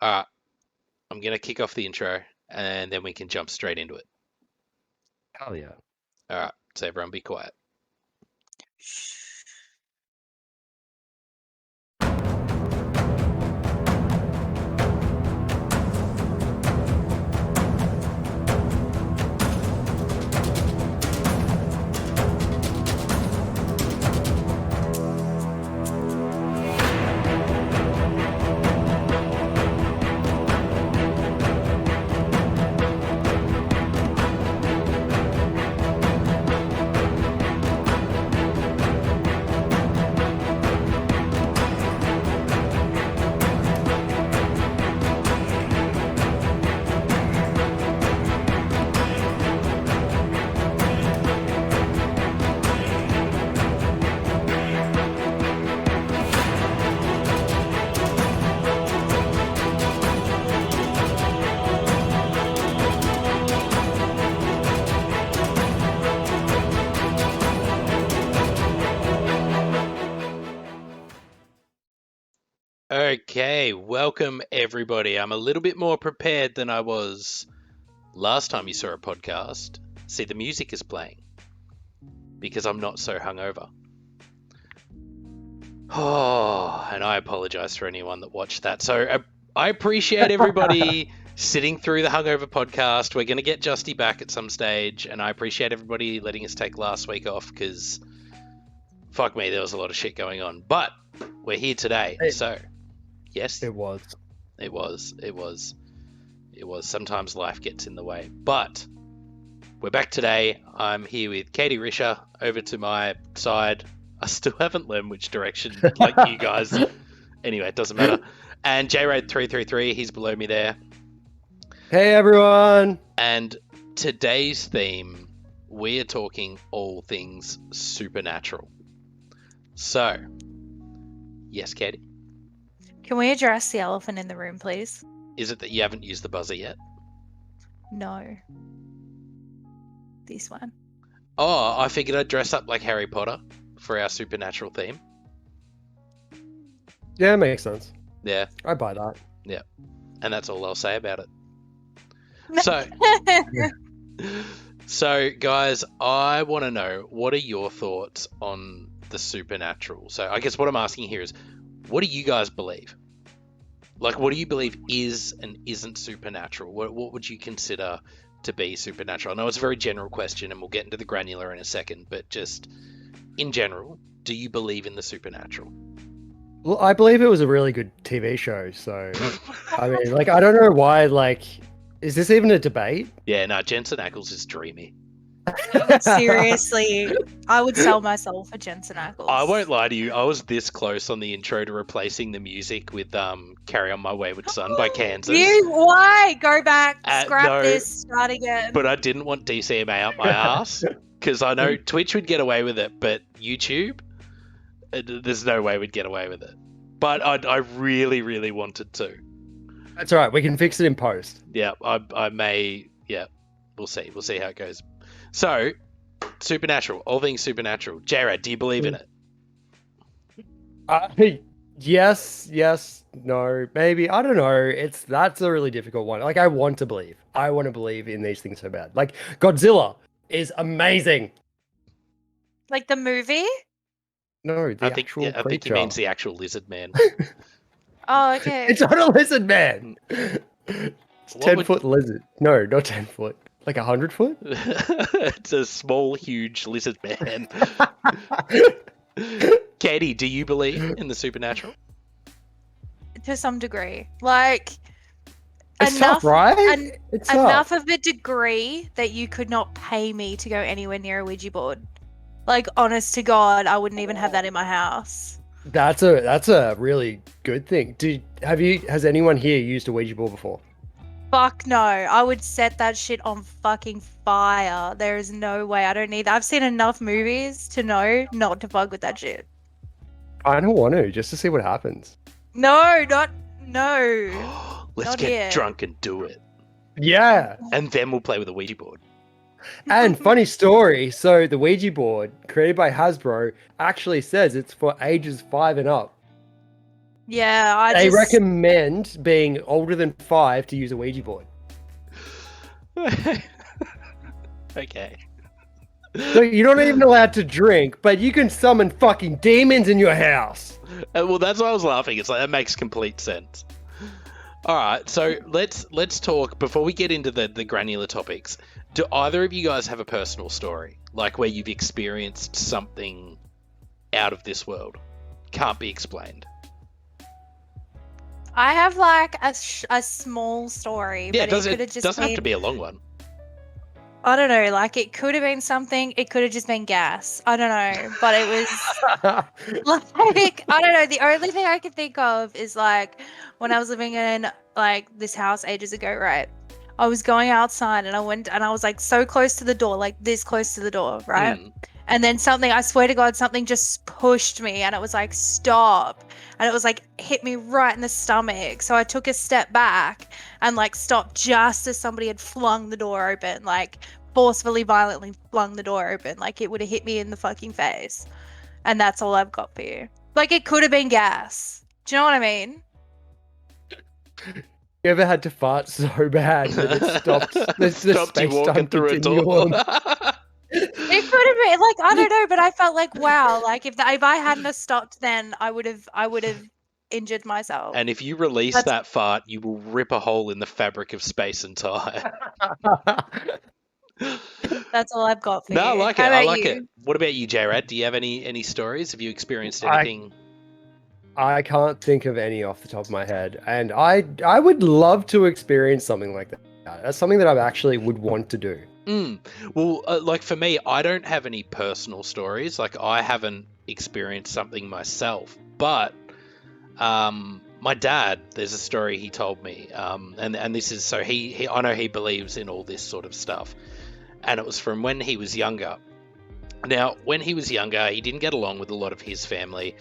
All right, I'm going to kick off the intro and then we can jump straight into it. Hell yeah. All right, so everyone be quiet. Okay, welcome everybody. I'm a little bit more prepared than I was last time you saw a podcast. See, the music is playing because I'm not so hungover. Oh, and I apologize for anyone that watched that. So I appreciate everybody sitting through the hungover podcast. We're going to get Justy back at some stage, and I appreciate everybody letting us take last week off because, fuck me, there was a lot of shit going on. But we're here today, so... Yes, It was. Sometimes life gets in the way, but we're back today. I'm here with Katie Risher over to my side. I still haven't learned which direction, like you guys. Anyway, it doesn't matter. And JRaid333, he's below me there. Hey everyone! And today's theme, we are talking all things supernatural. So, yes, Katie? Can we address the elephant in the room, please? Is it that you haven't used the buzzer yet? No. This one. Oh, I figured I'd dress up like Harry Potter for our supernatural theme. Yeah, it makes sense. Yeah. I buy that. Yeah. And that's all I'll say about it. So, guys, I want to know, what are your thoughts on the supernatural? So I guess what I'm asking here is, what do you guys believe? Like, what do you believe is and isn't supernatural? What would you consider to be supernatural? I know it's a very general question, and we'll get into the granular in a second, but just in general, do you believe in the supernatural? Well, I believe it was a really good TV show, so... I mean, like, I don't know why, like... Is this even a debate? Yeah, no, Jensen Ackles is dreamy. Seriously, I would sell myself for Jensen Ackles. I won't lie to you, I was this close on the intro to replacing the music with Carry On My Wayward Son by Kansas. Why? Go back, scrap no, this, start again. But I didn't want DCMA up my ass, because I know Twitch would get away with it, but YouTube, there's no way we'd get away with it. But I really, really wanted to. That's alright, we can fix it in post. Yeah, I may, yeah, we'll see how it goes. So, supernatural, all things supernatural. Jared, do you believe in it? Yes, no, maybe. I don't know. That's a really difficult one. Like, I want to believe in these things so bad. Like, Godzilla is amazing. Like the movie? No, the actual creature. I think he means the actual lizard man. Oh, okay. It's not a lizard man. It's 10-foot lizard. No, not 10 foot. Like 100 foot? It's a small, huge lizard man. Katie, do you believe in the supernatural? To some degree. Like, it's tough, right? It's enough of a degree that you could not pay me to go anywhere near a Ouija board. Like, honest to God, I wouldn't even have that in my house. That's a really good thing. Has anyone here used a Ouija board before? Fuck no. I would set that shit on fucking fire. There is no way. I don't need that. I've seen enough movies to know not to fuck with that shit. I don't want to, just to see what happens. No. Let's Not get here. drunk and do it. Yeah. And then we'll play with a Ouija board. And funny story, so the Ouija board created by Hasbro actually says it's for ages 5 and up. Yeah, They recommend being older than 5 to use a Ouija board. Okay. So you're not even allowed to drink, but you can summon fucking demons in your house. Well, that's why I was laughing. It's like that makes complete sense. All right, so let's talk before we get into the granular topics. Do either of you guys have a personal story, like where you've experienced something out of this world, can't be explained? I have like a small story, Yeah, but it could have just doesn't been, have to be a long one. I don't know, like it could have been something, it could have just been gas. I don't know, but it was like, I don't know, the only thing I can think of is like when I was living in like this house ages ago, right? I was going outside and I went and I was like so close to the door, like this close to the door, right? And then something, I swear to God, something just pushed me and it was like, stop. And it was like, hit me right in the stomach. So I took a step back and like stopped just as somebody had flung the door open, like forcefully, violently flung the door open. Like it would have hit me in the fucking face. And that's all I've got for you. Like it could have been gas. Do you know what I mean? You ever had to fart so bad that it stopped the Stopped you walking space-time through a door. It could have been like, I don't know, but I felt like, wow, like if I hadn't have stopped then I would have injured myself. And if you release that fart, you will rip a hole in the fabric of space and time. That's all I've got for you. No, I like it. How I about like you? it. What about you, J-Rad? Do you have any stories? Have you experienced anything? I can't think of any off the top of my head, and I would love to experience something like that. That's something that I actually would want to do. Well, like for me, I don't have any personal stories. Like I haven't experienced something myself, but my dad, there's a story he told me, and this is so he I know he believes in all this sort of stuff, and it was from when he was younger. Now, when he was younger, he didn't get along with a lot of his family,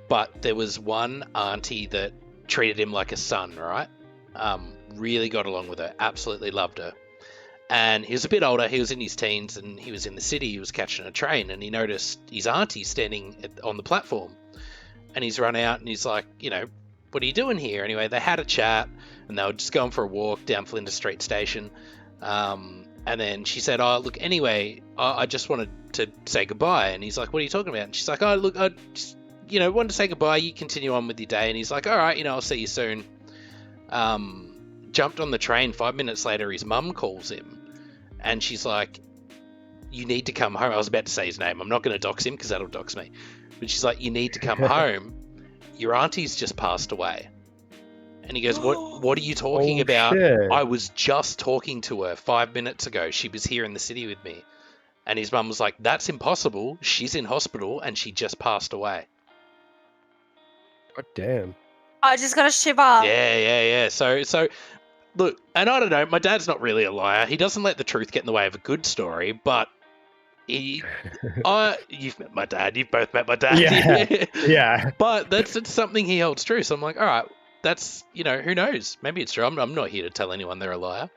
but there was one auntie that treated him like a son, right? Really got along with her, absolutely loved her. And he was a bit older, he was in his teens, and he was in the city, he was catching a train, and he noticed his auntie standing on the platform. And he's run out, and he's like, what are you doing here? Anyway, they had a chat, and they were just going for a walk down Flinders Street Station. And then she said, oh, look, anyway, I just wanted to say goodbye. And he's like, what are you talking about? And she's like, oh, look, I just, wanted to say goodbye. You continue on with your day. And he's like, all right, I'll see you soon. Jumped on the train. 5 minutes later, his mum calls him. And she's like, you need to come home. I was about to say his name. I'm not going to dox him because that'll dox me. But she's like, you need to come home. Your auntie's just passed away. And he goes, what are you talking about? Shit. I was just talking to her 5 minutes ago. She was here in the city with me. And his mum was like, that's impossible. She's in hospital and she just passed away. God damn. I just got a shiver. Yeah. So look, and I don't know, my dad's not really a liar. He doesn't let the truth get in the way of a good story, but you've met my dad. You've both met my dad. Yeah. But that's something he holds true. So I'm like, all right, that's, who knows? Maybe it's true. I'm not here to tell anyone they're a liar.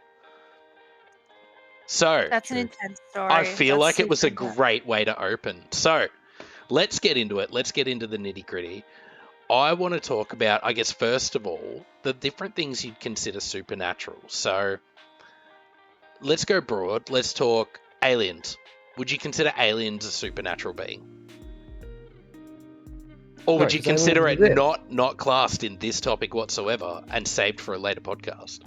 So That's an intense story. I feel That's like it was a super great way to open. So let's get into it. Let's get into the nitty gritty. I want to talk about, I guess, first of all, the different things you'd consider supernatural. So let's go broad. Let's talk aliens. Would you consider aliens a supernatural being? Or would you consider it not classed in this topic whatsoever and saved for a later podcast?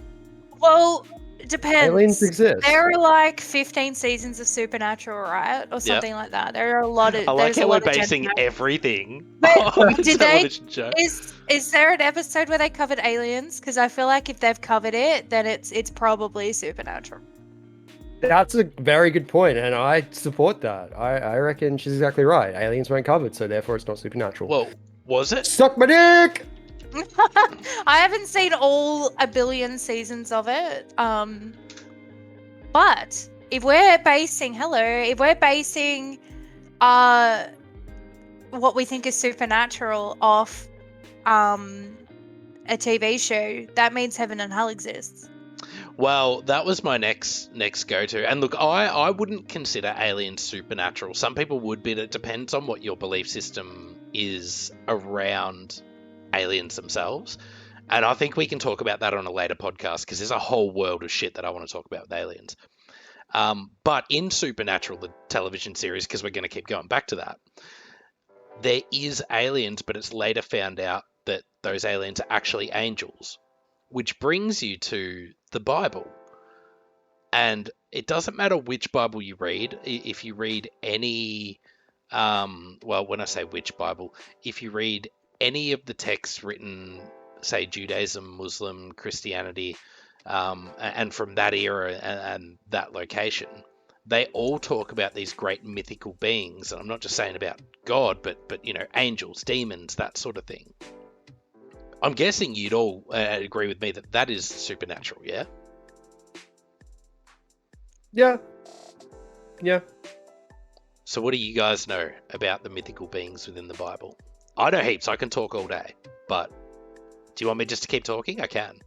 Well, it depends. Aliens exist. There are like 15 seasons of Supernatural, right? Or something like that. There are a lot of. I like how we're basing everything on Did television shows. Is there an episode where they covered aliens? Because I feel like if they've covered it, then it's probably supernatural. That's a very good point, and I support that. I reckon she's exactly right. Aliens weren't covered, so therefore it's not supernatural. Well, was it? Suck my dick! I haven't seen all 1 billion seasons of it. But if we're basing what we think is supernatural off a TV show, that means heaven and hell exists. Well, that was my next go-to. And look, I wouldn't consider aliens supernatural. Some people would, but it depends on what your belief system is around aliens themselves. And I think we can talk about that on a later podcast because there's a whole world of shit that I want to talk about with aliens. But in Supernatural, the television series, because we're going to keep going back to that, there is aliens, but it's later found out that those aliens are actually angels, which brings you to the Bible. And it doesn't matter which Bible you read. If you read any, well, when I say which Bible, if you read any of the texts written, say, Judaism, Muslim, Christianity, and from that era and that location, they all talk about these great mythical beings. And I'm not just saying about God, but angels, demons, that sort of thing. I'm guessing you'd all agree with me that is supernatural, yeah? Yeah. So what do you guys know about the mythical beings within the Bible? I know heaps. I can talk all day. But do you want me just to keep talking? I can.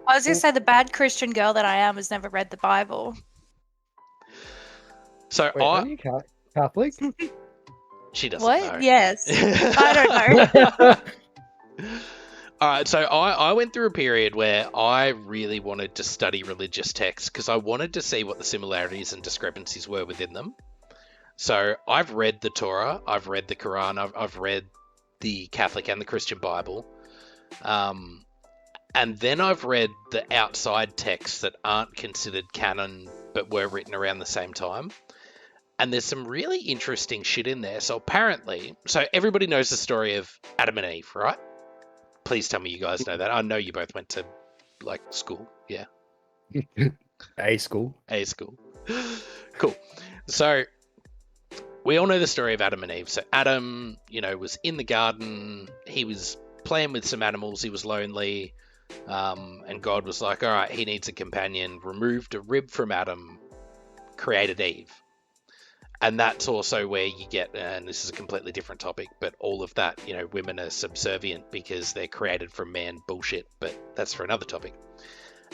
I was going to say the bad Christian girl that I am has never read the Bible. So Wait, are you Catholic? She doesn't What? know. Yes. I don't know. All right, so I went through a period where I really wanted to study religious texts because I wanted to see what the similarities and discrepancies were within them. So I've read the Torah, I've read the Quran, I've read the Catholic and the Christian Bible. And then I've read the outside texts that aren't considered canon but were written around the same time. And there's some really interesting shit in there. So apparently, everybody knows the story of Adam and Eve, right? Please tell me you guys know that. I know you both went to, school. Yeah. A school. Cool. So we all know the story of Adam and Eve. So Adam, was in the garden. He was playing with some animals. He was lonely. And God was like, all right, he needs a companion. Removed a rib from Adam, created Eve. And that's also where you get, and this is a completely different topic, but all of that, women are subservient because they're created from man bullshit, but that's for another topic.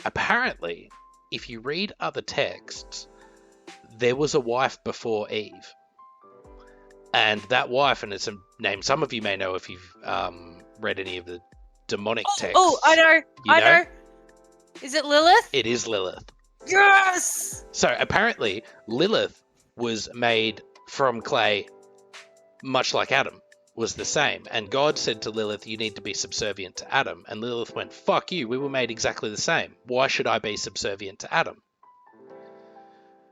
Apparently, if you read other texts, there was a wife before Eve. And that wife, and it's a name some of you may know if you've read any of the demonic texts. Oh, I know. I know. Is it Lilith? It is Lilith. Yes! So apparently, Lilith was made from clay, much like Adam was the same. And God said to Lilith, you need to be subservient to Adam. And Lilith went, fuck you, we were made exactly the same. Why should I be subservient to Adam?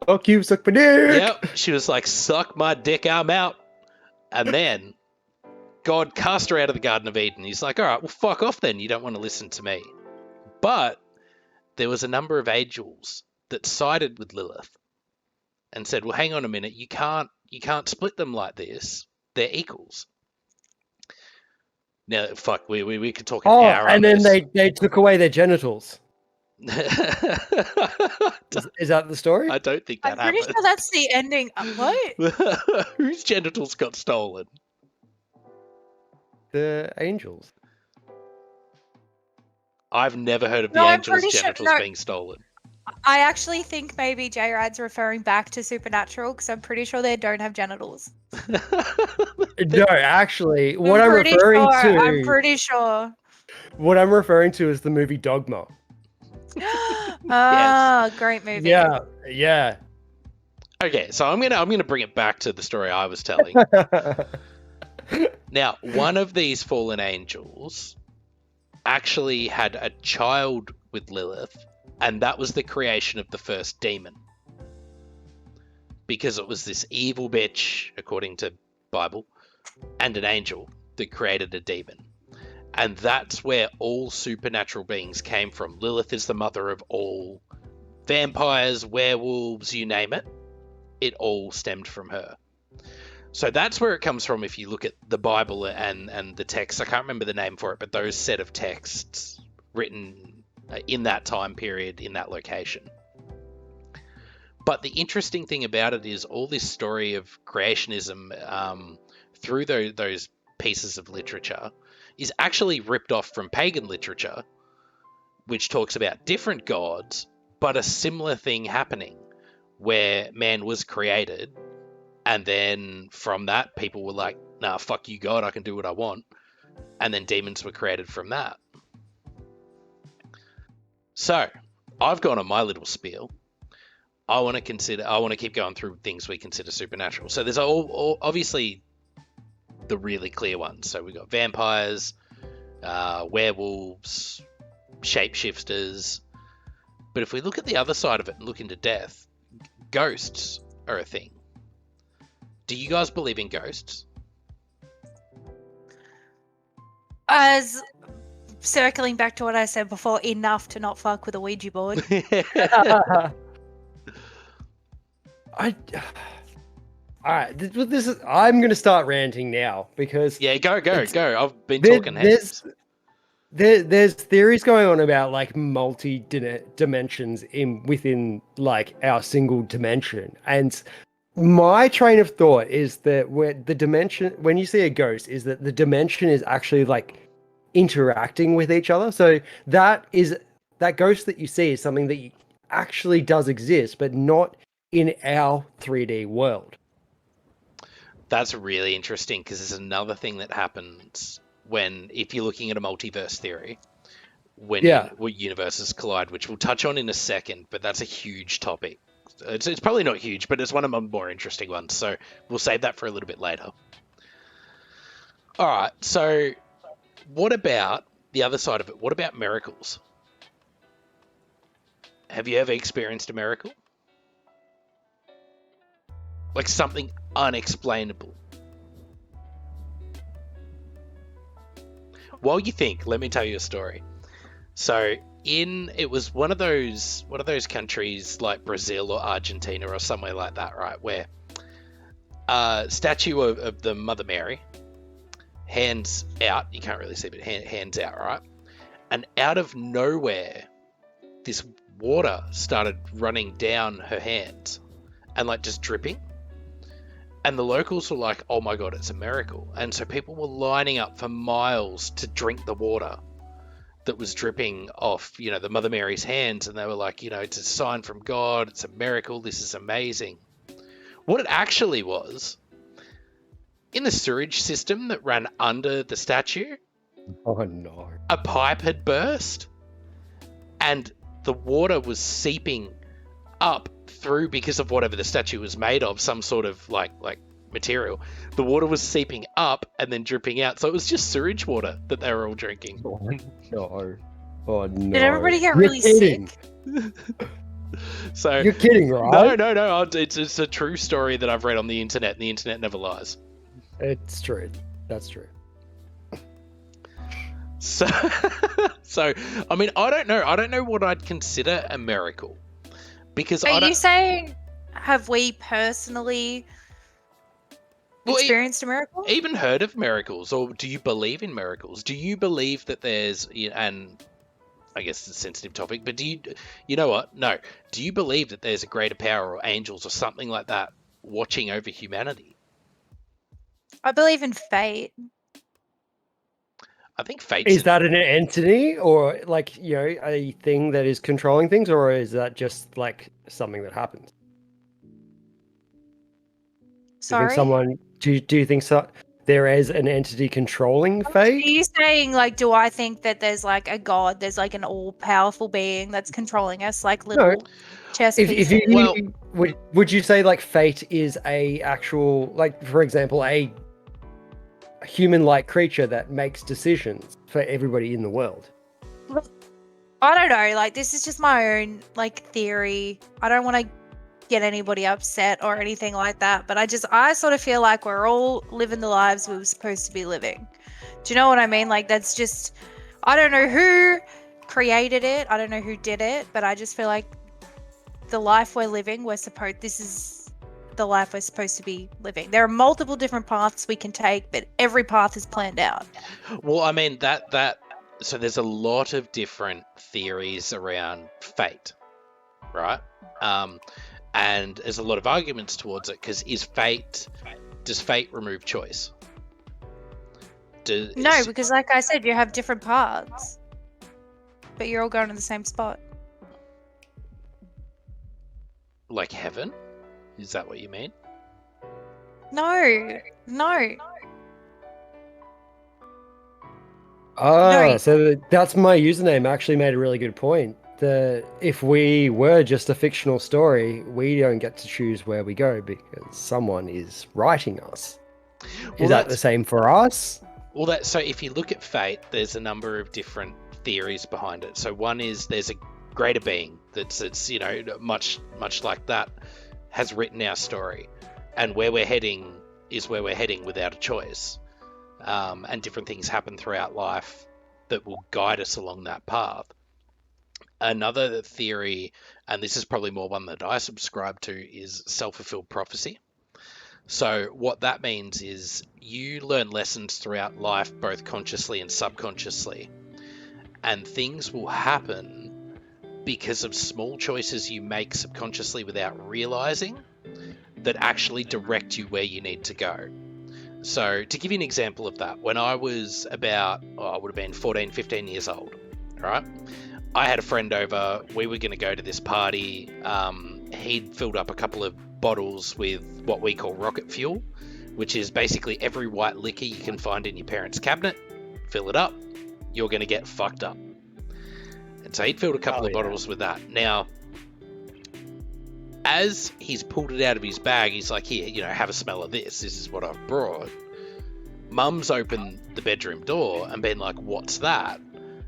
Fuck you, suck my dick! Yep, she was like, suck my dick, I'm out. And then God cast her out of the Garden of Eden. He's like, all right, well, fuck off then, you don't want to listen to me. But there was a number of angels that sided with Lilith and said, well, hang on a minute, you can't split them like this. They're equals. Now, fuck, we could talk an hour and on then this. they took away their genitals. Is that the story? I don't think that I'm pretty happened. sure that's the ending. What? Whose genitals got stolen? The angels. I've never heard of the No, I'm angels' pretty sure- genitals no. being stolen. I actually think maybe J-Rad's referring back to Supernatural because I'm pretty sure they don't have genitals. No, actually, what I'm pretty referring sure, to. I'm pretty sure. What I'm referring to is the movie Dogma. Great movie. Yeah. Okay, so I'm gonna bring it back to the story I was telling. Now, one of these fallen angels actually had a child with Lilith, and that was the creation of the first demon. Because it was this evil bitch, according to Bible, and an angel that created a demon. And that's where all supernatural beings came from. Lilith is the mother of all vampires, werewolves, you name it. It all stemmed from her. So that's where it comes from if you look at the Bible and the text. I can't remember the name for it, but those set of texts written in that time period, in that location. But the interesting thing about it is all this story of creationism through those pieces of literature is actually ripped off from pagan literature, which talks about different gods, but a similar thing happening where man was created. And then from that, people were like, nah, fuck you, God, I can do what I want. and then demons were created from that. So, I've gone on my little spiel. I want to keep going through things we consider supernatural. So there's all obviously the really clear ones. So we've got vampires, werewolves, shapeshifters. But if we look at the other side of it and look into death, ghosts are a thing. Do you guys believe in ghosts? As circling back to what I said before, enough to not fuck with a Ouija board. All right, this is. I'm going to start ranting now because Yeah, go. I've been talking heads. There's theories going on about like dimensions within like our single dimension, and my train of thought is that when you see a ghost, is that the dimension is actually like interacting with each other. So that ghost that you see is something that actually does exist, but not in our 3D world. That's really interesting because there's another thing that happens if you're looking at a multiverse theory, when universes collide, which we'll touch on in a second, but that's a huge topic. It's probably not huge, but it's one of my more interesting ones, so we'll save that for a little bit later. All right, so what about the other side of it? What about miracles? Have you ever experienced a miracle? Like something unexplainable. While you think, let me tell you a story. So it was one of those countries like Brazil or Argentina or somewhere like that, right? Where a statue of the Mother Mary, hands out, you can't really see, but hands out, right? And out of nowhere, this water started running down her hands and like just dripping. And the locals were like, oh my God, it's a miracle. And so people were lining up for miles to drink the water that was dripping off, the Mother Mary's hands. And they were like, it's a sign from God. It's a miracle. This is amazing. What it actually was, in the sewage system that ran under the statue, oh no, a pipe had burst and the water was seeping up through because of whatever the statue was made of, some sort of like material. The water was seeping up and then dripping out, so it was just sewage water that they were all drinking. Oh no! Did everybody get really sick? So you're kidding, right? No. It's a true story that I've read on the internet, and the internet never lies. It's true. That's true. So I mean, I don't know. I don't know what I'd consider a miracle. Because are you saying, have we personally experienced a miracle? Even heard of miracles, or do you believe in miracles? Do you believe that there's, and I guess it's a sensitive topic, but you know what? No. Do you believe that there's a greater power or angels or something like that watching over humanity? I believe in fate. I think fate is that an entity or like a thing that is controlling things, or is that just like something that happens? Sorry, do you think so? There is an entity controlling fate? Are you saying like, do I think that there's like a god? There's like an all-powerful being that's controlling us, like little chess pieces? Would you say like fate is a actual, like for example, a human-like creature that makes decisions for everybody in the world? I don't know, like this is just my own like theory. I don't want to get anybody upset or anything like that, but I sort of feel like we're all living the lives we were supposed to be living. Do you know what I mean? Like that's just, I don't know who created it, I don't know who did it, but I just feel like the life we're living, this is the life we're supposed to be living. There are multiple different paths we can take, but every path is planned out. Well, I mean so there's a lot of different theories around fate, right? And there's a lot of arguments towards it, because does fate remove choice? No, because like I said, you have different paths, but you're all going to the same spot. Like heaven? Is that what you mean? No. Ah, so that's my username. Actually made a really good point. That if we were just a fictional story, we don't get to choose where we go because someone is writing us. Is that the same for us? Well, so if you look at fate, there's a number of different theories behind it. So one is there's a greater being that's much like that has written our story, and where we're heading is where we're heading without a choice. And different things happen throughout life that will guide us along that path. Another theory, and this is probably more one that I subscribe to, is self-fulfilled prophecy. So what that means is you learn lessons throughout life, both consciously and subconsciously, and things will happen because of small choices you make subconsciously without realizing that actually direct you where you need to go. So to give you an example of that, when I was about, I would have been 14, 15 years old, right? I had a friend over, we were going to go to this party. He'd filled up a couple of bottles with what we call rocket fuel, which is basically every white liquor you can find in your parents' cabinet. Fill it up, you're going to get fucked up. And so he'd filled a couple of bottles with that. Now, as he's pulled it out of his bag, he's like, here, have a smell of this. This is what I've brought. Mum's opened the bedroom door and been like, what's that?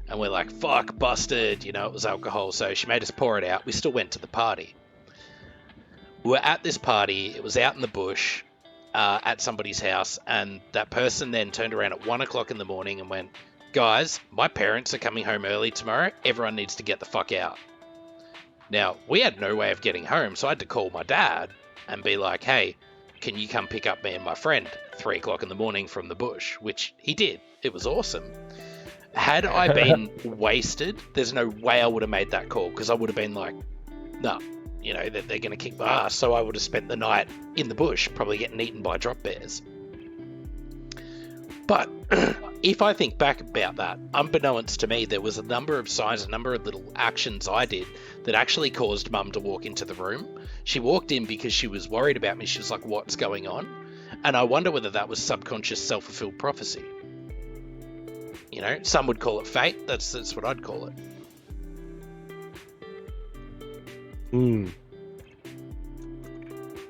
And we're like, fuck, busted. It was alcohol. So she made us pour it out. We still went to the party. We were at this party. It was out in the bush at somebody's house. And that person then turned around at 1 o'clock in the morning and went, guys, my parents are coming home early tomorrow. Everyone needs to get the fuck out. Now, we had no way of getting home, so I had to call my dad and be like, hey, can you come pick up me and my friend 3 o'clock in the morning from the bush? Which he did. It was awesome. Had I been wasted, there's no way I would have made that call, because I would have been like, no, they're going to kick my ass. So I would have spent the night in the bush, probably getting eaten by drop bears. But if I think back about that, unbeknownst to me, there was a number of signs, a number of little actions I did that actually caused Mum to walk into the room. She walked in because she was worried about me. She was like, what's going on? And I wonder whether that was subconscious self-fulfilled prophecy. Some would call it fate. That's what I'd call it.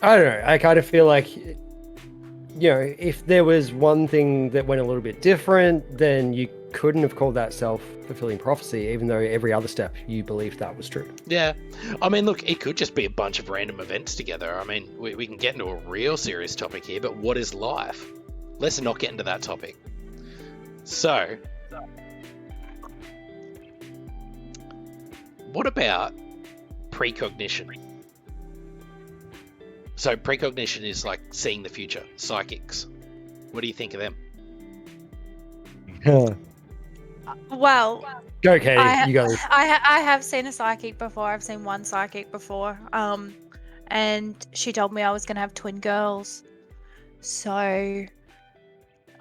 I don't know. I kind of feel like, if there was one thing that went a little bit different, then you couldn't have called that self-fulfilling prophecy, even though every other step you believed that was true. Yeah. I mean, look, it could just be a bunch of random events together. I mean, we can get into a real serious topic here, but what is life? Let's not get into that topic. So, what about precognition? So precognition is like seeing the future. Psychics. What do you think of them? Well, go, Katie. You go. I have seen a psychic before. I've seen one psychic before. And she told me I was going to have twin girls. So I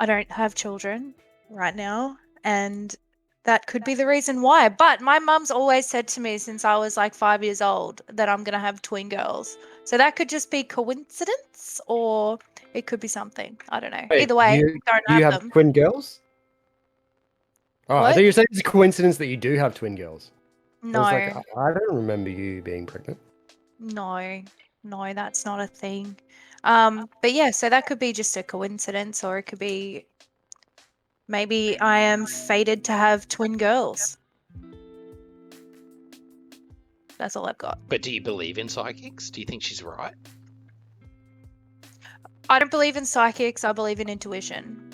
don't have children right now, and that could be the reason why. But my mum's always said to me since I was like 5 years old that I'm going to have twin girls. So that could just be coincidence, or it could be something. I don't know. Either way, do you have them. Twin girls? Oh, what? I thought you were saying it's a coincidence that you do have twin girls. No. I don't remember you being pregnant. No, that's not a thing. But yeah, so that could be just a coincidence, or it could be maybe I am fated to have twin girls. That's all I've got. But do you believe in psychics? Do you think she's right? I don't believe in psychics. I believe in intuition.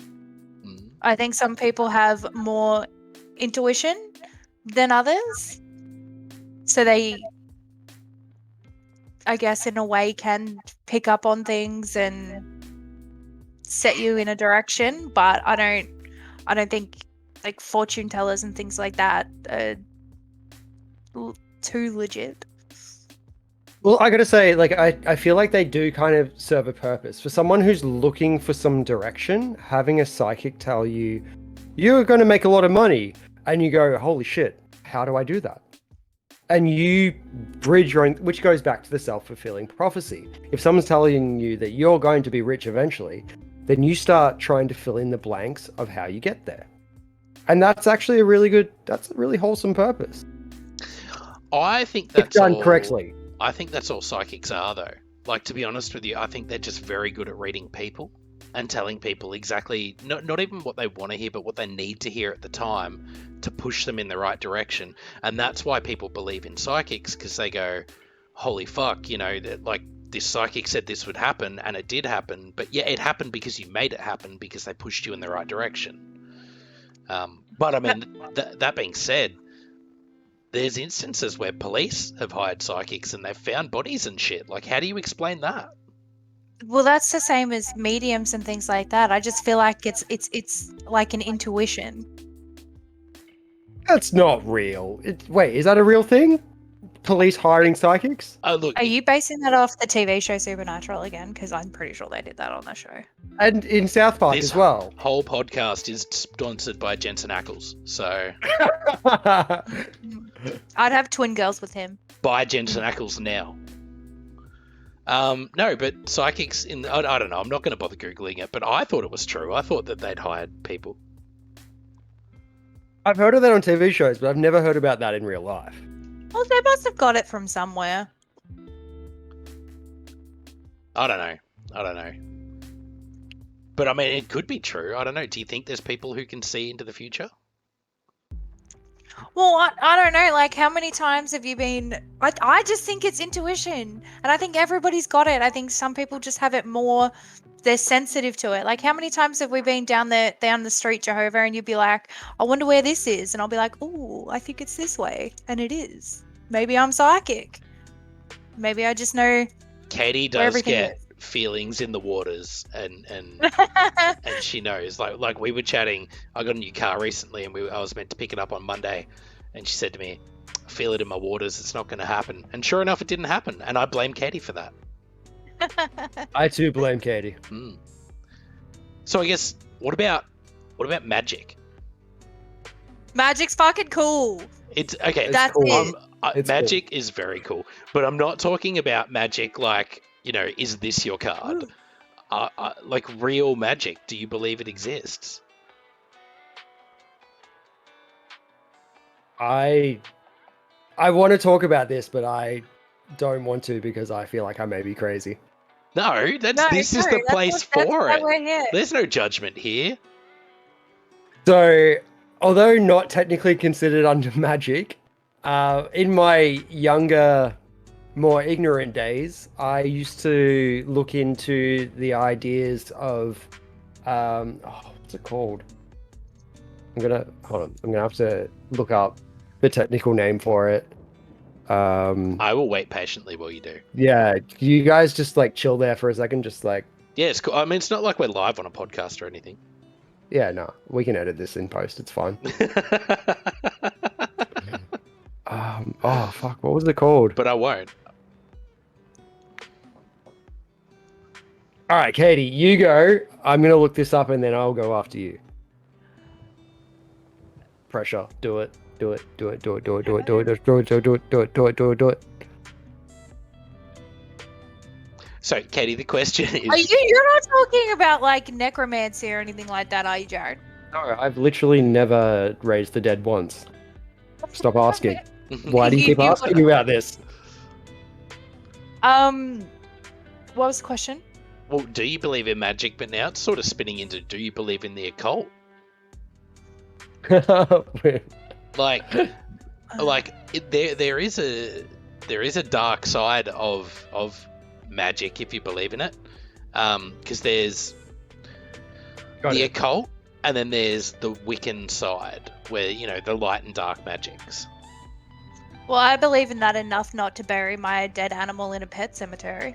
I think some people have more intuition than others. So they, I guess, in a way, can pick up on things and set you in a direction. But I don't think like fortune tellers and things like that are too legit. Well, I gotta say, like, I feel like they do kind of serve a purpose. For someone who's looking for some direction, having a psychic tell you, you're going to make a lot of money, and you go, holy shit, how do I do that? And you bridge your own, which goes back to the self-fulfilling prophecy. If someone's telling you that you're going to be rich eventually, then you start trying to fill in the blanks of how you get there. And that's actually that's a really wholesome purpose. I think If that's done all, correctly. I think that's all psychics are, though. Like, to be honest with you, I think they're just very good at reading people and telling people exactly, not even what they want to hear, but what they need to hear at the time to push them in the right direction. And that's why people believe in psychics, because they go, holy fuck, like, this psychic said this would happen, and it did happen. But yeah, it happened because you made it happen, because they pushed you in the right direction. But I mean, that being said, there's instances where police have hired psychics and they've found bodies and shit. Like, how do you explain that? Well, that's the same as mediums and things like that. I just feel like it's like an intuition. That's not real. Wait, is that a real thing? Police hiring psychics? Look, Are you basing that off the TV show Supernatural again? Because I'm pretty sure they did that on the show. And in South Park this as well. whole podcast is sponsored by Jensen Ackles. So I'd have twin girls with him. buy Jensen Ackles now. No, but psychics I don't know. I'm not going to bother Googling it, but I thought it was true. I thought that they'd hired people. I've heard of that on TV shows, but I've never heard about that in real life. Well, they must have got it from somewhere. I don't know. But I mean, it could be true. I don't know. Do you think there's people who can see into the future? Well, I don't know. Like, how many times have you been... I just think it's intuition. And I think everybody's got it. I think some people just have it more... They're sensitive to it. Like, how many times have we been down the street, Jehovah, and you'd be like, I wonder where this is. And I'll be like, oh, I think it's this way. And it is. Maybe I'm psychic. Maybe I just know... Katie does get feelings in the waters, and and she knows. Like we were chatting. I got a new car recently, and I was meant to pick it up on Monday, and she said to me, "I feel it in my waters. It's not going to happen." And sure enough, it didn't happen. And I blame Katie for that. I too blame Katie. So I guess what about magic? Magic's fucking cool. It's okay. That's cool. it. Magic is very cool, but I'm not talking about magic like, is this your card? Like real magic. Do you believe it exists? I want to talk about this, but I don't want to because I feel like I may be crazy. No, this is the place for it. We're here. There's no judgment here. So, although not technically considered under magic, in my younger, more ignorant days, I used to look into the ideas of, what's it called? Hold on. I'm gonna have to look up the technical name for it. I will wait patiently while you do. Yeah, you guys just like chill there for a second, just like. Yeah, it's cool. I mean, it's not like we're live on a podcast or anything. Yeah, no, we can edit this in post. It's fine. Oh fuck, what was it called? But I won't. All right, Katie, you go. I'm gonna look this up and then I'll go after you. Pressure. Do it. Do it. Do it. Do it. Do it. Do it. Do it. Do it. Do it. Do it. Do it. Do it. Do it. Do it. Do it. So, Katie, the question is... You're not talking about like necromancy or anything like that, are you, Jared? No, I've literally never raised the dead once. Stop asking. Why do you keep asking about this? What was the question? Well, do you believe in magic? But now it's sort of spinning into, do you believe in the occult? There is a dark side of magic if you believe in it, because there's the occult, and then there's the Wiccan side where the light and dark magics. Well, I believe in that enough not to bury my dead animal in a pet cemetery.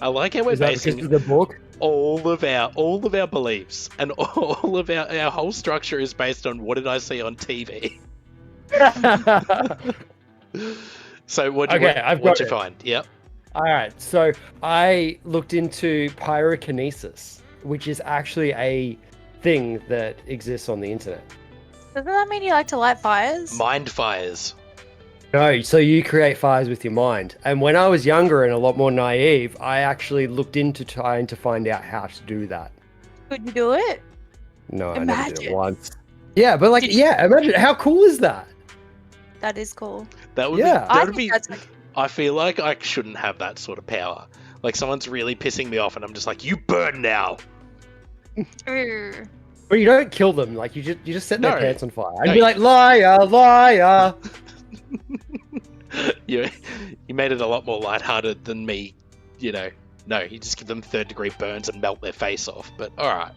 I like how we're basing the book. all of our beliefs and all of our whole structure is based on what did I see on TV. So what'd you find? Yep. All right, so I looked into pyrokinesis, which is actually a thing that exists on the internet. Doesn't that mean you like to light fires? Mind fires. No, so you create fires with your mind. And when I was younger and a lot more naive, I actually looked into trying to find out how to do that. Could you do it? No, I never did it once. Yeah, but like, yeah, imagine how cool is that? That is cool. That would Yeah. be. That would be. That's like, I feel like I shouldn't have that sort of power. Like someone's really pissing me off, and I'm just like, "You burn now." "Urgh." But you don't kill them. Like you just set their No. pants on fire and No, be you- like, liar, liar. you made it a lot more lighthearted than me. You know, no, you just give them 3rd-degree burns and melt their face off. But all right.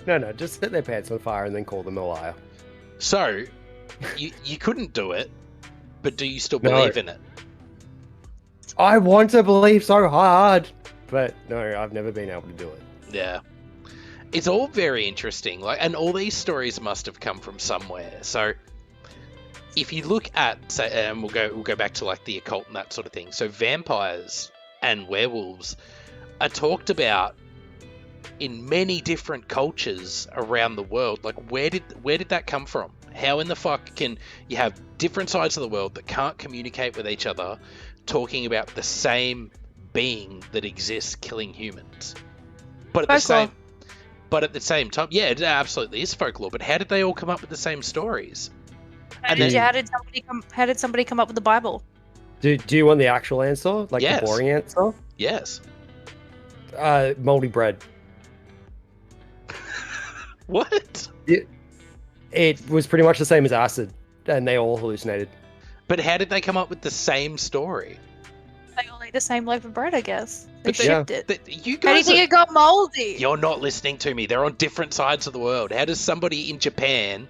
No, just set their pants on fire and then call them a liar. So, you couldn't do it, but do you still No. believe in it? I want to believe so hard, but no, I've never been able to do it. Yeah. It's all very interesting. Like, and all these stories must have come from somewhere. So, if you look at, say, and we'll go back to like the occult and that sort of thing. So, vampires and werewolves are talked about in many different cultures around the world. Like, where did that come from? How in the fuck can you have different sides of the world that can't communicate with each other, talking about the same being that exists killing humans? But at the same time, yeah, it absolutely is folklore. But how did they all come up with the same stories? How did somebody come up with the Bible? Do you want the actual answer? Like Yes. the boring answer? Yes. Moldy bread. What? It was pretty much the same as acid, and they all hallucinated. But how did they come up with the same story? They all ate the same loaf of bread, I guess. They But shipped it. You How do you guys think it got moldy? You're not listening to me. They're on different sides of the world. How does somebody in Japan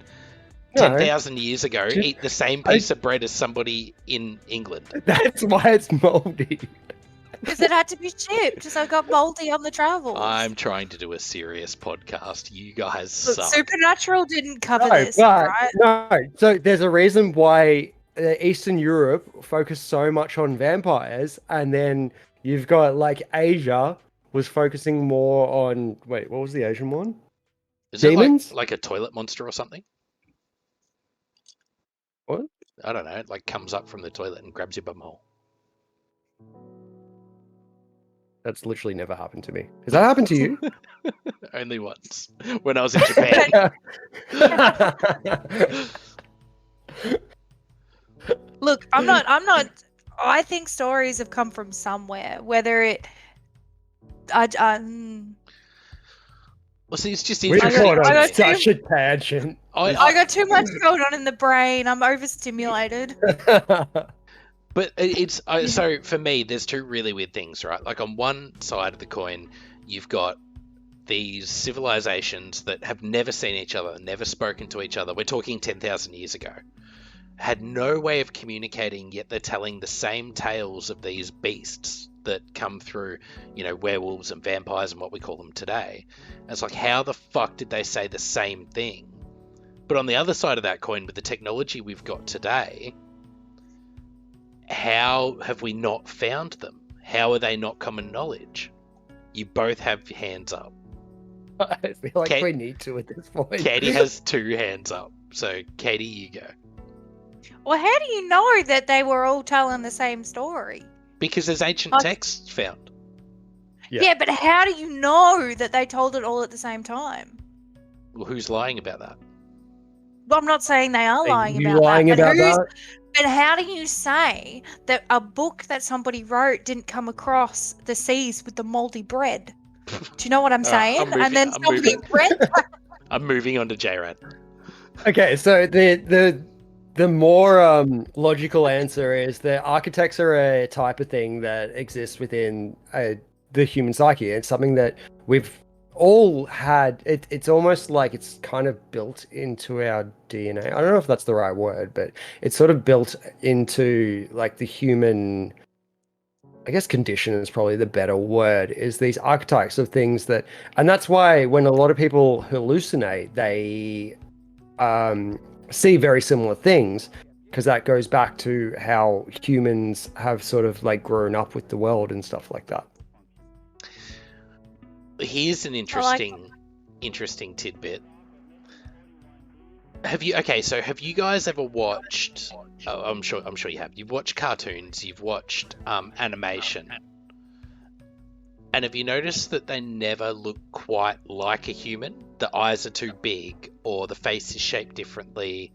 No. 10,000 years ago eat the same piece of bread as somebody in England? That's why it's moldy. Because it had to be shipped, so it got moldy on the travel. I'm trying to do a serious podcast. You guys Look, suck. Supernatural didn't cover No, this, but- right? No, so there's a reason why Eastern Europe focused so much on vampires, and then you've got like Asia was focusing more on. Wait, what was the Asian one? Is demons? it like a toilet monster or something? What? I don't know. It like comes up from the toilet and grabs your bumhole. That's literally never happened to me. Has that happened to you? Only once. When I was in Japan. Look, I'm not. I think stories have come from somewhere. Whether it, Well, see, it's just We're interesting. going I on got such a tangent. I got too much going on in the brain. I'm overstimulated. But so for me, there's two really weird things, right? Like on one side of the coin, you've got these civilizations that have never seen each other, never spoken to each other. We're talking 10,000 years ago. Had no way of communicating, yet they're telling the same tales of these beasts that come through, werewolves and vampires and what we call them today. And it's like, how the fuck did they say the same thing? But on the other side of that coin, with the technology we've got today, how have we not found them? How are they not common knowledge? You both have your hands up. I feel like Kate- we need to at this point. Katie has 2 hands up. So, Katie, you go. Well, how do you know that they were all telling the same story? Because there's ancient texts found. Yeah. Yeah, but how do you know that they told it all at the same time? Well, who's lying about that? Well, I'm not saying they are lying you about lying that. about But that? But how do you say that a book that somebody wrote didn't come across the seas with the moldy bread? Do you know what I'm saying? I'm then moving- somebody read that. I'm moving on to J-Rad. Okay, so the more logical answer is that architects are a type of thing that exists within the human psyche. It's something that we've all had. It's almost like it's kind of built into our DNA. I don't know if that's the right word, but it's sort of built into like the human, I guess condition is probably the better word, is these archetypes of things that, and that's why when a lot of people hallucinate, they see very similar things, because that goes back to how humans have sort of like grown up with the world and stuff like that. Here's an interesting tidbit. Have you guys ever watched? Oh, I'm sure you have. You've watched cartoons. You've watched animation. And have you noticed that they never look quite like a human? the eyes are too big or the face is shaped differently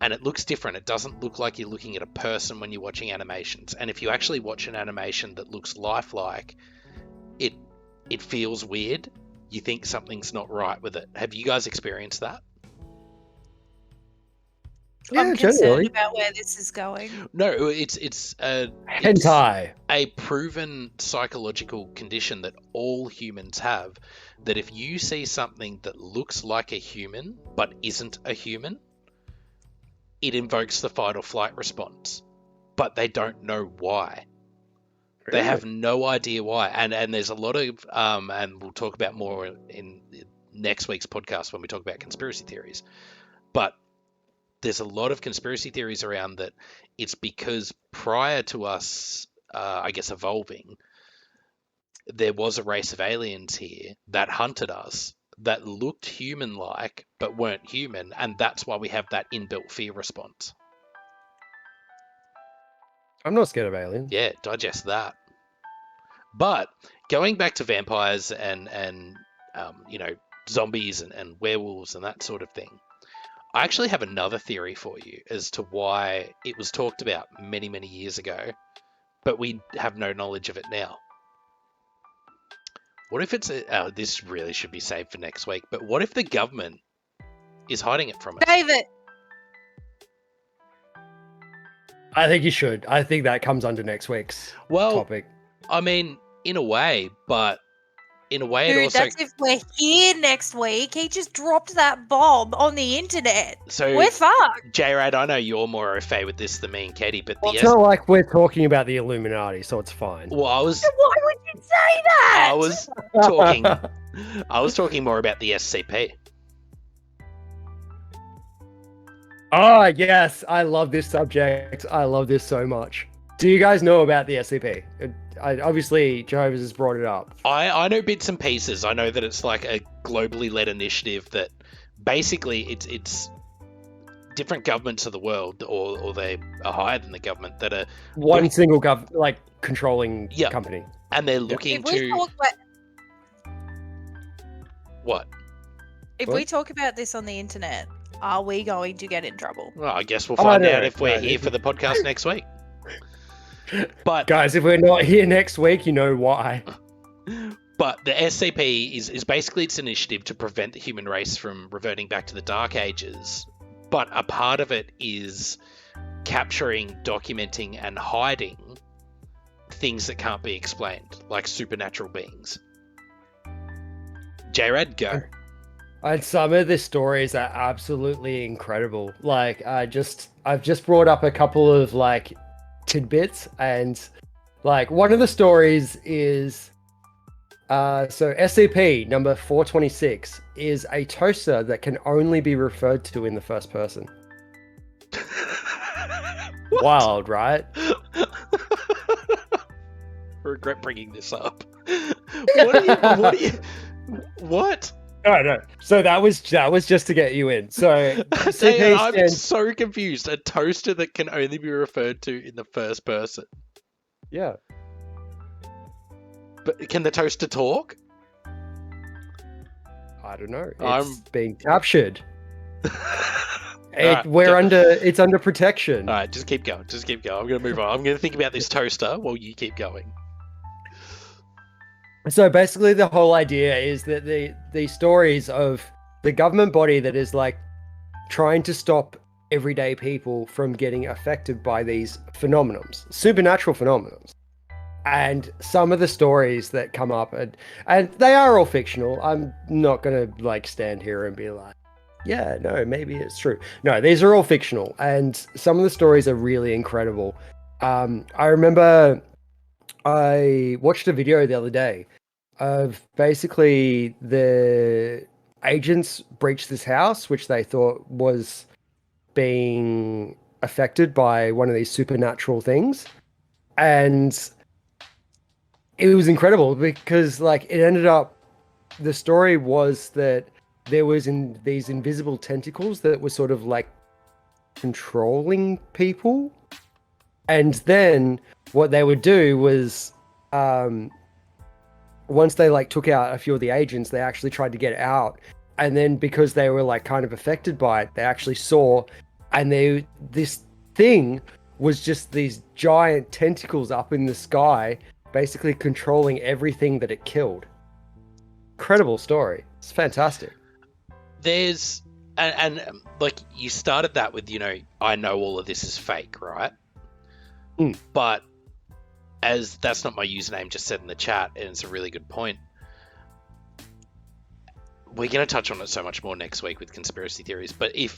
and it looks different. It doesn't look like you're looking at a person when you're watching animations. And if you actually watch an animation that looks lifelike, it feels weird. You think something's not right with it. Have you guys experienced that? I'm concerned generally. about where this is going. No, it's Hentai. a proven psychological condition that all humans have, that if you see something that looks like a human but isn't a human, it invokes the fight or flight response, but they don't know why. They have no idea why. And there's a lot of and we'll talk about more in next week's podcast when we talk about conspiracy theories, but there's a lot of conspiracy theories around that it's because prior to us, I guess, evolving, there was a race of aliens here that hunted us, that looked human-like, but weren't human, and that's why we have that inbuilt fear response. I'm not scared of aliens. Yeah, digest that. But going back to vampires and zombies and werewolves and that sort of thing, I actually have another theory for you as to why it was talked about many, many years ago, but we have no knowledge of it now. What if it's this really should be saved for next week, but what if the government is hiding it from us? David! I think you should. I think that comes under next week's topic. I mean, in a way, but in a way Dude, it also... that's if we're here next week. He just dropped that bomb on the internet. So, we're fucked. J-Rad, I know you're more au fait with this than me and Katie, but it's not like we're talking about the Illuminati, so it's fine. Well, Why would you say that? I was talking more about the SCP. Oh, yes. I love this subject. I love this so much. Do you guys know about the SCP? Obviously, Jehovah's has brought it up. I know bits and pieces. I know that it's like a globally led initiative that basically it's different governments of the world, or they are higher than the government, that are one single controlling company. And they're looking to... What? If we talk about this on the internet, are we going to get in trouble? Well, I guess we'll find out if we're here for the podcast next week. But guys, if we're not here next week, you know why. But the SCP is basically its initiative to prevent the human race from reverting back to the Dark Ages. But a part of it is capturing, documenting, and hiding things that can't be explained, like supernatural beings. J-Rad, go. And some of the stories are absolutely incredible. Like, I've just brought up a couple of tidbits, and one of the stories is so SCP number 426 is a toaster that can only be referred to in the first person. Wild, right? Regret bringing this up. What? No. So that was just to get you in. So I'm so confused. A toaster that can only be referred to in the first person. Yeah. But can the toaster talk? I don't know. It's being captured. It's under protection. All right, just keep going. I'm going to move on. I'm going to think about this toaster while you keep going. So basically the whole idea is that the stories of the government body that is trying to stop everyday people from getting affected by these phenomenons, supernatural phenomenons. And some of the stories that come up, and they are all fictional. I'm not going to stand here and be like, yeah, no, maybe it's true. No, these are all fictional. And some of the stories are really incredible. I remember I watched a video the other day of basically the agents breached this house, which they thought was being affected by one of these supernatural things. And it was incredible because it ended up, the story was that there was these invisible tentacles that were sort of controlling people. And then what they would do was, once they took out a few of the agents, they actually tried to get out, and then because they were like kind of affected by it, they actually saw, and this thing was just these giant tentacles up in the sky, basically controlling everything that it killed. Incredible story. It's fantastic. There's and like you started that with, I know all of this is fake, right? But as that's not my username, just said in the chat, and it's a really good point. We're going to touch on it so much more next week with conspiracy theories, but if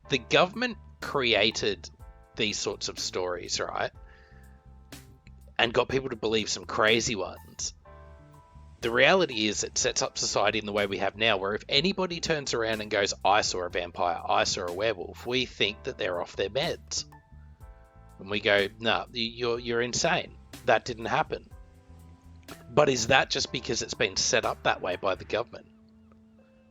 the government created these sorts of stories, right, and got people to believe some crazy ones, the reality is it sets up society in the way we have now, where if anybody turns around and goes, I saw a vampire, I saw a werewolf, we think that they're off their meds. And we go, no, you're insane. That didn't happen. But is that just because it's been set up that way by the government?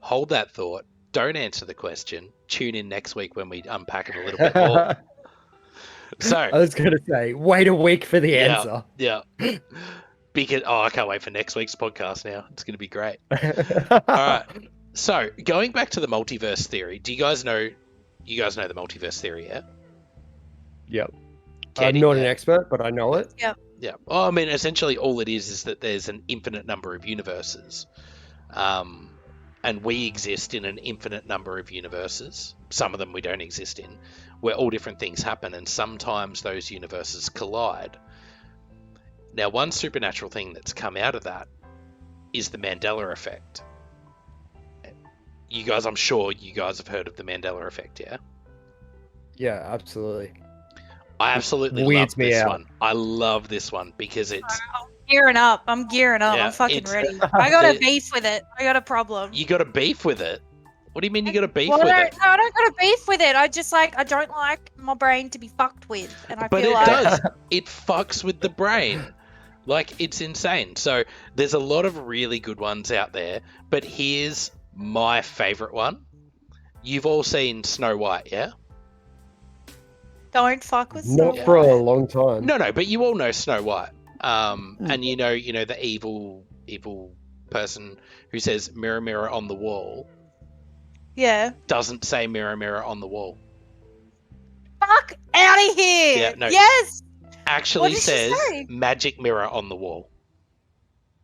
Hold that thought. Don't answer the question. Tune in next week when we unpack it a little bit more. So I was going to say, wait a week for the answer. Yeah. Because I can't wait for next week's podcast now. It's going to be great. All right. So going back to the multiverse theory, do you guys know the multiverse theory, yeah? Yep. Katie, I'm not an expert, but I know it. Yep. Yeah. Well, I mean, essentially all it is that there's an infinite number of universes. And we exist in an infinite number of universes. Some of them we don't exist in, where all different things happen, and sometimes those universes collide. Now, one supernatural thing that's come out of that is the Mandela Effect. I'm sure you guys have heard of the Mandela Effect, yeah? Yeah, absolutely. I absolutely love this one. I love this one because it's... I'm gearing up. Yeah, I'm fucking ready. I got a beef with it. I got a problem. You got a beef with it? What do you mean you got a beef with it? it? No, I don't got a beef with it. I don't like my brain to be fucked with. And But it does. It fucks with the brain. Like, it's insane. So there's a lot of really good ones out there, but here's my favorite one. You've all seen Snow White, yeah? Don't fuck with Snow White. Not for a long time. No, but you all know Snow White. And you know the evil person who says mirror, mirror on the wall. Yeah. Doesn't say mirror, mirror on the wall. Fuck out of here. Yeah, no. Yes. Actually says magic mirror on the wall.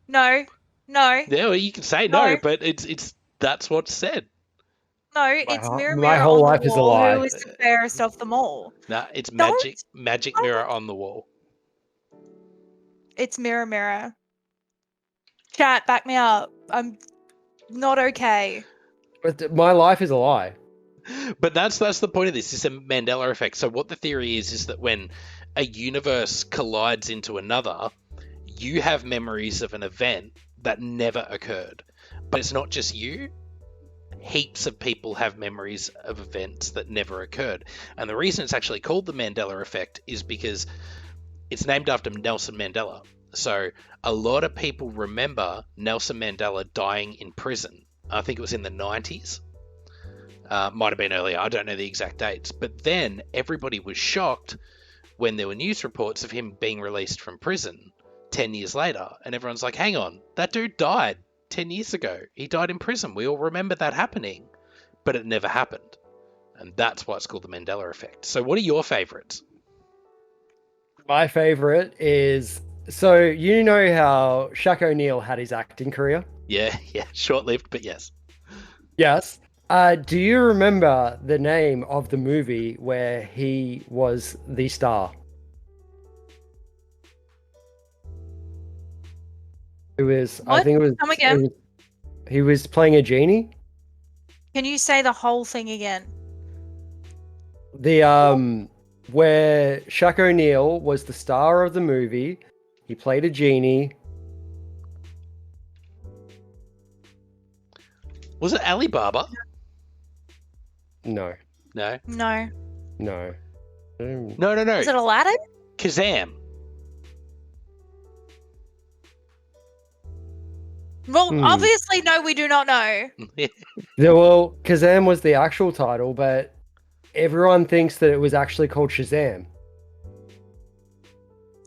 No. Yeah, well, you can say no, but it's that's what's said. No, it's mirror, mirror. My whole life is a lie. Who is the fairest of them all? No, it's magic mirror on the wall. It's mirror, mirror. Chat, back me up. I'm not okay. But my life is a lie. But that's the point of this. It's a Mandela effect. So what the theory is that when a universe collides into another, you have memories of an event that never occurred. But it's not just you. Heaps of people have memories of events that never occurred. And the reason it's actually called the Mandela effect is because it's named after Nelson Mandela. So a lot of people remember Nelson Mandela dying in prison. I think it was in the 90s. Might have been earlier. I don't know the exact dates. But then everybody was shocked when there were news reports of him being released from prison 10 years later. And everyone's like, hang on, that dude died 10 years ago. He died in prison. We all remember that happening. But it never happened. And that's why it's called the Mandela effect. So what are your favorites? My favorite is, so you know how Shaq O'Neal had his acting career? Yeah, short-lived, but yes. Yes. Do you remember the name of the movie where he was the star? It was, what? I think it was. Come again. He was playing a genie. Can you say the whole thing again? Where Shaq O'Neal was the star of the movie. He played a genie. Was it Alibaba? No. No. No. No. No. Is it Aladdin? Kazam. Well, obviously, no, we do not know. Well, Kazam was the actual title, but everyone thinks that it was actually called Shazam.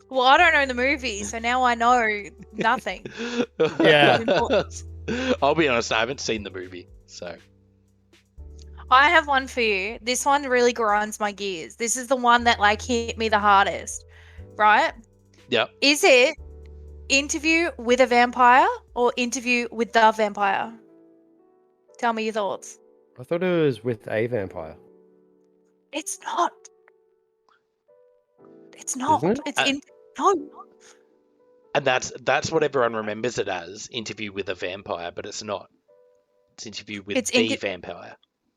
Well, I don't know the movie, so now I know nothing. Yeah. I'll be honest, I haven't seen the movie, so I have one for you. This one really grinds my gears. This is the one that like hit me the hardest, right? Yep. Is it Interview with a Vampire or Interview with the Vampire? Tell me your thoughts. I thought it was with a vampire. It's not. It's not. Isn't it? It's in. No. And that's what everyone remembers it as, Interview with a Vampire, but it's not. It's Interview with It's the Vampire.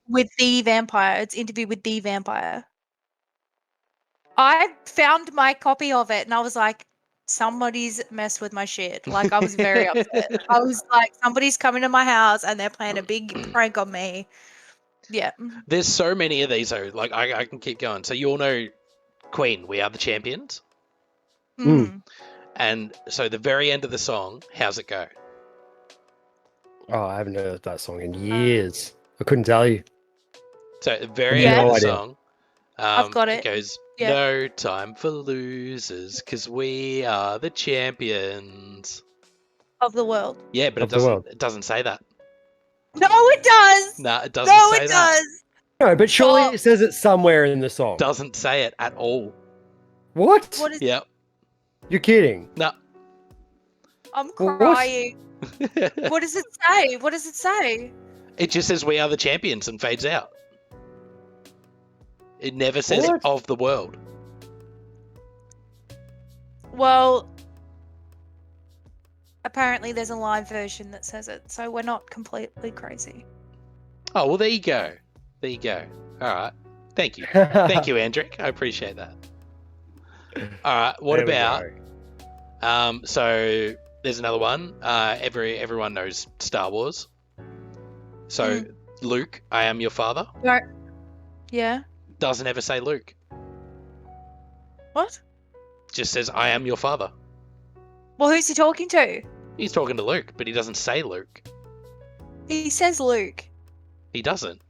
With the Vampire. It's Interview with the Vampire. I found my copy of it and I was like, somebody's messed with my shit. Like, I was very upset. I was like, somebody's coming to my house and they're playing a big prank on me. Yeah. There's so many of these, though. Like, I can keep going. So you all know Queen, We Are the Champions. Mm. And so the very end of the song, how's it go? Oh, I haven't heard that song in years. I couldn't tell you. So at the very Yeah. end of the No idea. song, I've got it. It goes, Yeah. no time for losers, because we are the champions. Of the world. Yeah, but Of the world. it doesn't say that. No, it does. No, it doesn't No, say it that. does. No, but surely Stop. it says it somewhere in the song. Doesn't say it at all. What? What is? Yep. You're kidding. No. I'm What? crying. What does it say? What does it say? It just says we are the champions and fades out. It never says What? of the world. Well, apparently there's a live version that says it, so we're not completely crazy. Oh, well, there you go. There you go. All right. Thank you. Thank you, Andrick. I appreciate that. All right. What There we about, so there's another one. Everyone knows Star Wars. So Luke, I am your father. Yeah. Doesn't ever say Luke. What? Just says I am your father. Well, who's he talking to? He's talking to Luke, but he doesn't say Luke. He says Luke. He doesn't.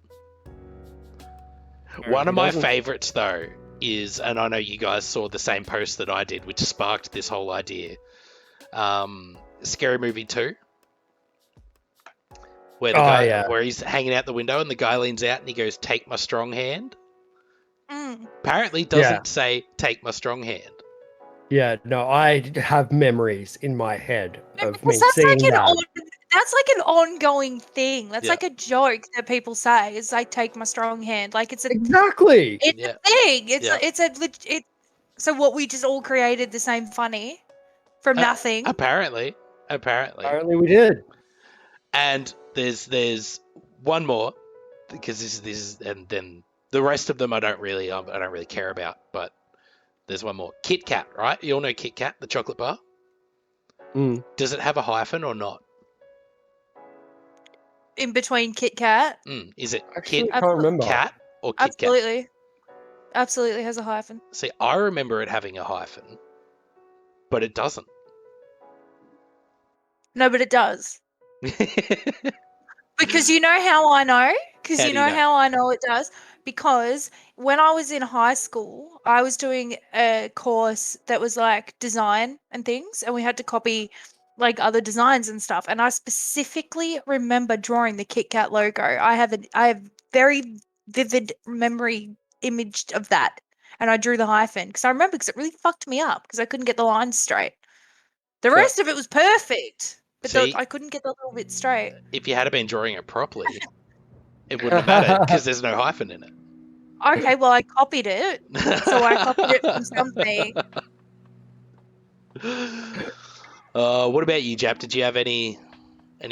No, One of he my doesn't. favorites, though, is, and I know you guys saw the same post that I did, which sparked this whole idea. Scary Movie 2. Where the guy, yeah. where he's hanging out the window and the guy leans out and he goes, "Take my strong hand." Mm. Apparently doesn't say "Take my strong hand." Yeah, no, I have memories in my head of me Because that's seeing like that. that's like an ongoing thing. That's Yeah. like a joke that people say. It's like take my strong hand. Like it's Exactly. it's Yeah. a thing. Yeah. It. So what we just all created the same funny from nothing. Apparently. Apparently we did. And there's one more, because this is, and then the rest of them I don't really care about, but there's one more. Kit Kat, right? You all know Kit Kat, the chocolate bar. Mm. Does it have a hyphen or not? In between Kit Kat. Is it Actually, Kit I can't remember. Kat or Kit Kat? Absolutely. Absolutely has a hyphen. See, I remember it having a hyphen, but it doesn't. No, but it does. Because you know how I know? Because How you do you know know? how I know it does? Because when I was in high school, I was doing a course that was like design and things, and we had to copy like other designs and stuff. And I specifically remember drawing the Kit Kat logo. I have very vivid memory image of that. And I drew the hyphen because I remember, because it really fucked me up because I couldn't get the lines straight. The So- rest of it was perfect, but See? I couldn't get the little bit straight. If you had been drawing it properly, it wouldn't have mattered because there's no hyphen in it. Okay, well, I copied it. So I copied it from something. What about you, Jap? Did you have any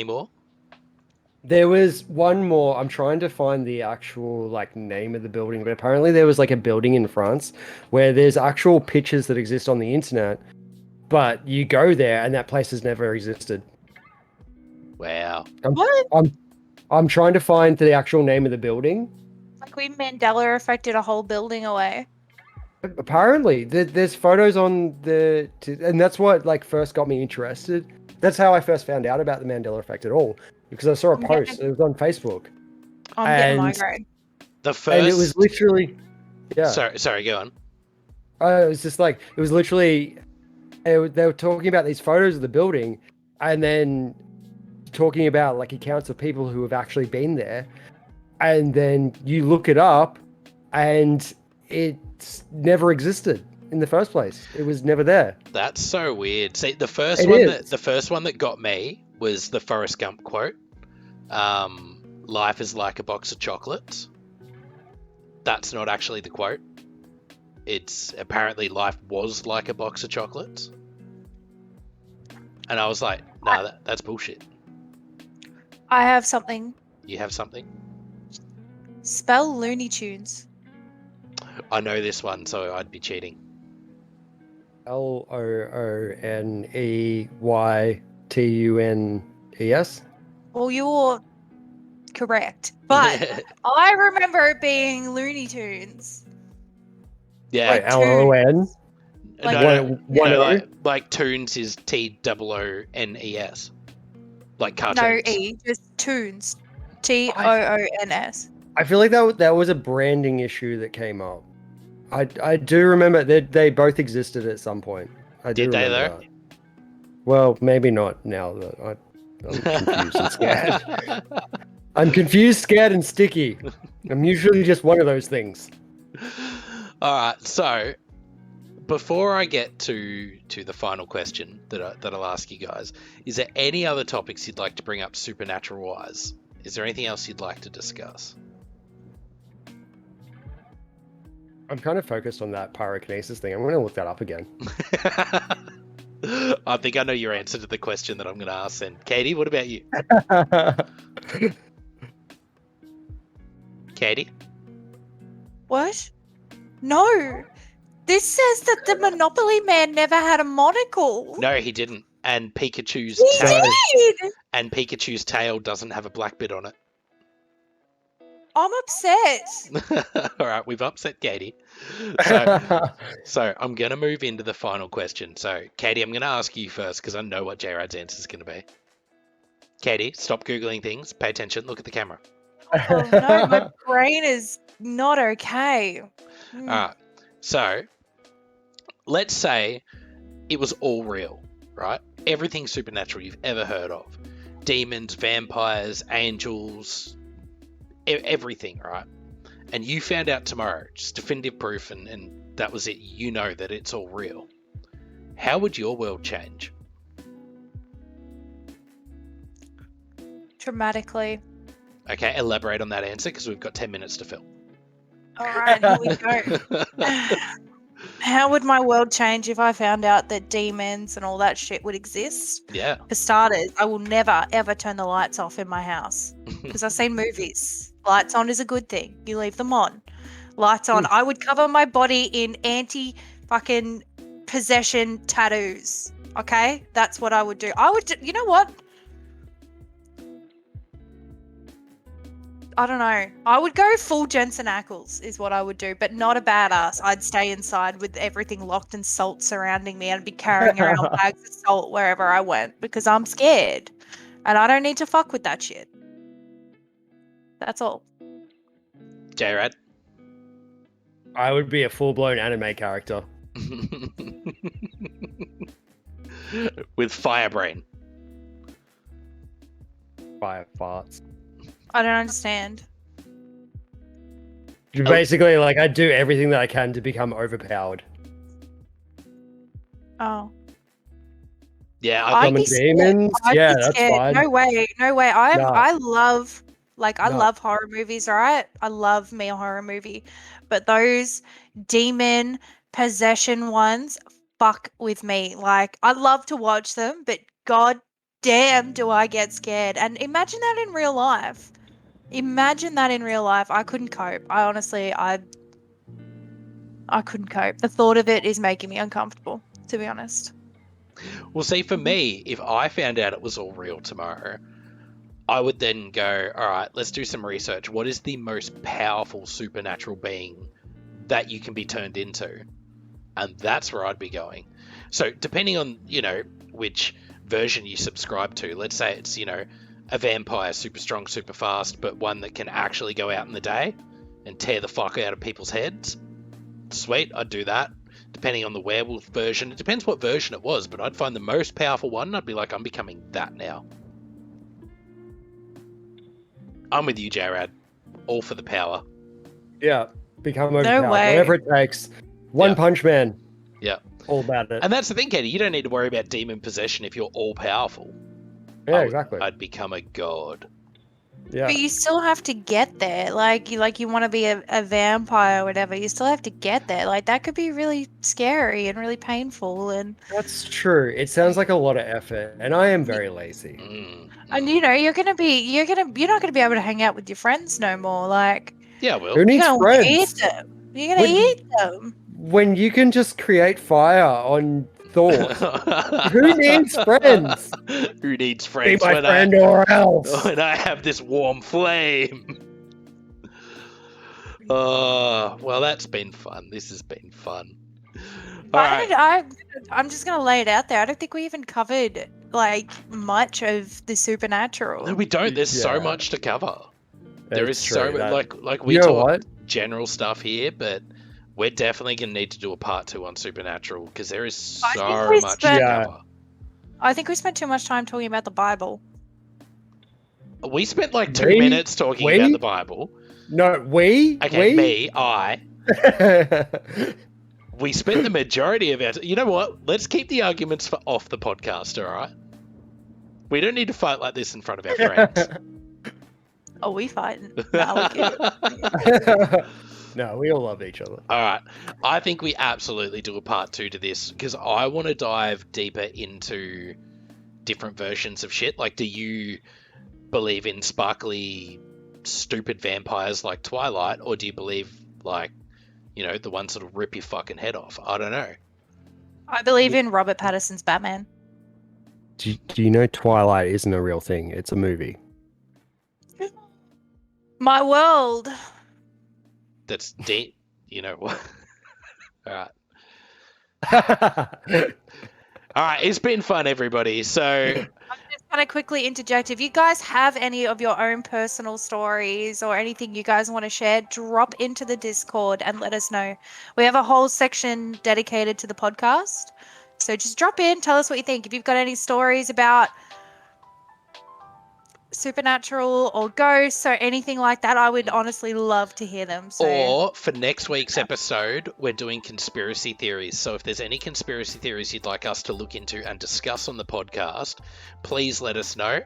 more? There was one more. I'm trying to find the actual like name of the building, but apparently there was like a building in France where there's actual pictures that exist on the internet, but you go there and that place has never existed. Wow. What? I'm trying to find the actual name of the building. Like we Mandela affected a whole building away. Apparently, there's photos on and that's what like first got me interested. That's how I first found out about the Mandela Effect at all, because I saw a I'm getting- post. It was on Facebook, I'm getting And- migraine. The first. and it was literally, yeah. Sorry, go on. It was just like it was literally. They were talking about these photos of the building, and then talking about like accounts of people who have actually been there, and then you look it up, and it's never existed in the first place. It was never there. That's so weird. See, the first one that got me was the Forrest Gump quote. Life is like a box of chocolates. That's not actually the quote. It's apparently life was like a box of chocolates. And I was like, nah, that's bullshit. I have something. You have something? Spell Looney Tunes. I know this one, so I'd be cheating. Looneytunes. Well, you're correct. But I remember it being Looney Tunes. Yeah. Like LON? Like Toons is TOONES. Like cartoons. No E, just Toons. TOONS. I feel like that was a branding issue that came up. I do remember that they both existed at some point. Did they though? That. Well, maybe not now that I'm confused and scared. I'm confused, scared, and sticky. I'm usually just one of those things. All right, so before I get to the final question that I'll ask you guys, is there any other topics you'd like to bring up supernatural-wise? Is there anything else you'd like to discuss? I'm kind of focused on that pyrokinesis thing. I'm going to look that up again. I think I know your answer to the question that I'm going to ask then. Katie, what about you? Katie? What? No. This says that the Monopoly Man never had a monocle. No, he didn't. And Pikachu's tail doesn't have a black bit on it. I'm upset. All right, we've upset Katie. So I'm going to move into the final question. So, Katie, I'm going to ask you first because I know what J-Rad's answer is going to be. Katie, stop Googling things. Pay attention. Look at the camera. Oh, no, my brain is not okay. All right. So, let's say it was all real, right? Everything supernatural you've ever heard of. Demons, vampires, angels, everything, right? And you found out tomorrow, just definitive proof, and that was it. You know that it's all real. How would your world change? Dramatically. Okay, elaborate on that answer because we've got 10 minutes to fill. All right, here we go. How would my world change if I found out that demons and all that shit would exist? Yeah. For starters, I will never, ever turn the lights off in my house because I've seen movies. Lights on is a good thing. You leave them on. Lights on. I would cover my body in anti-fucking possession tattoos. Okay? That's what I would do. You know what? I don't know. I would go full Jensen Ackles is what I would do, but not a badass. I'd stay inside with everything locked and salt surrounding me. I'd be carrying around bags of salt wherever I went because I'm scared. And I don't need to fuck with that shit. That's all. J-Rad? I would be a full-blown anime character. With fire brain. Fire farts. I don't understand. Basically, like, I do everything that I can to become overpowered. Oh. Yeah, I'd be demons. Yeah, that's fine. No way. I love horror movies, alright? I love me a horror movie. But those demon possession ones fuck with me. Like, I love to watch them, but god damn do I get scared. And imagine that in real life. I couldn't cope. I couldn't cope. The thought of it is making me uncomfortable, to be honest. Well, see, for me, if I found out it was all real tomorrow, I would then go, all right, let's do some research. What is the most powerful supernatural being that you can be turned into? And that's where I'd be going. So depending on, which version you subscribe to, let's say it's, a vampire, super strong, super fast, but one that can actually go out in the day and tear the fuck out of people's heads. Sweet, I'd do that. Depending on the werewolf version, it depends what version it was, but I'd find the most powerful one. I'd be like, I'm becoming that now. I'm with you, J-Rad. all for the power. Yeah, become No overpowered. way. Whatever it takes. One Yeah. Punch Man. Yeah. All about it. And that's the thing, Katie. You don't need to worry about demon possession if you're all powerful. Yeah, exactly. I'd become a god. Yeah. But you still have to get there. Like you want to be a vampire or whatever. You still have to get there. Like that could be really scary and really painful. And That's true. It sounds like a lot of effort, and I am very lazy. and you're not gonna be able to hang out with your friends no more. Like Yeah, well. Who needs you're gonna eat friends? them. You're gonna eat them. When you can just create fire on thought. Who needs friends? Who needs Be friends my friend or else. when I have this warm flame? Well, that's been fun. This has been fun. All right. I'm just gonna lay it out there. I don't think we even covered like much of the supernatural. No, we don't. There's so Yeah. much to cover. There is It's so true, much. that- Like we You know talk what? general stuff here, but we're definitely going to need to do a part 2 on supernatural because there is I think so we much spent- to Yeah. cover. I think we spent too much time talking about the Bible. We spent like 2 We- minutes talking we- about the Bible. No, we. Okay, we spent the majority of it. You know what? Let's keep the arguments for off the podcast, all right? We don't need to fight like this in front of our friends. Oh, we fighting? No, we can't. No, we all love each other. All right. I think we absolutely do a part 2 to this because I want to dive deeper into different versions of shit. Like, do you believe in sparkly, stupid vampires like Twilight, or do you believe, like, you know, the ones that'll rip your fucking head off? I don't know. I believe in Robert Pattinson's Batman. Do you know Twilight isn't a real thing? It's a movie. My world. That's deep. You know what? All right. All right. It's been fun, everybody. So, I'm just going to quickly interject. If you guys have any of your own personal stories or anything you guys want to share, drop into the Discord and let us know. We have a whole section dedicated to the podcast. So just drop in, tell us what you think. If you've got any stories about supernatural or ghosts or anything like that, I would honestly love to hear them. So or for next week's episode, we're doing conspiracy theories. So if there's any conspiracy theories you'd like us to look into and discuss on the podcast, please let us know.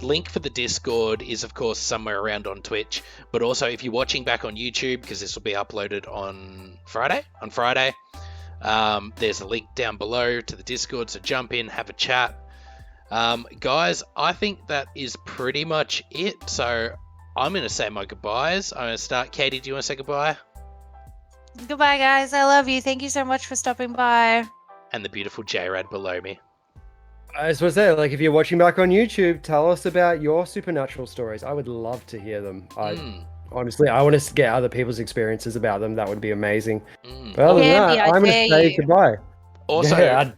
Link for the Discord is, of course, somewhere around on Twitch. But also, if you're watching back on YouTube, because this will be uploaded on Friday, there's a link down below to the Discord. So jump in, have a chat. Guys, I think that is pretty much it. So I'm going to say my goodbyes. I'm going to start. Katie, do you want to say goodbye? goodbye, guys. I love you. Thank you so much for stopping by. And the beautiful J-Rad below me. I was supposed to say, like, if you're watching back on YouTube, tell us about your supernatural stories. I would love to hear them. Honestly, I want to get other people's experiences about them. That would be amazing. But other than Candy, that, I I'm going dare to say you. goodbye. Also, Yeah,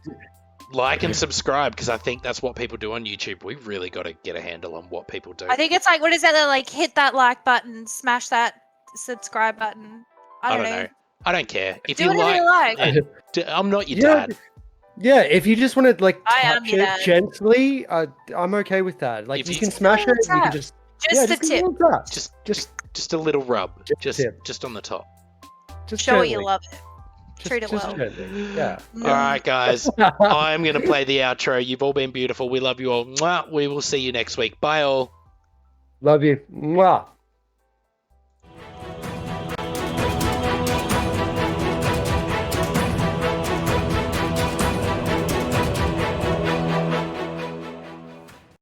like and subscribe, because I think that's what people do on YouTube. We've really got to get a handle on what people do. I think it's like, what is that? They're like, hit that like button, smash that subscribe button. I don't know. I don't care. If Do you whatever like, you like. yeah, I'm not your Yeah. dad. Yeah, if you just want to like I am touch your it dad. gently, I'm okay with that. Like If you you can just smash it, you can tap. just Just the give it a tip. little tap. Just a little rub. Just tip. Just on the top. Just Show it you gently. love it. Treat it Just well. gently. Yeah. All right, guys. I'm going to play the outro. You've all been beautiful. We love you all. Mwah. We will see you next week. Bye, all. Love you. Mwah.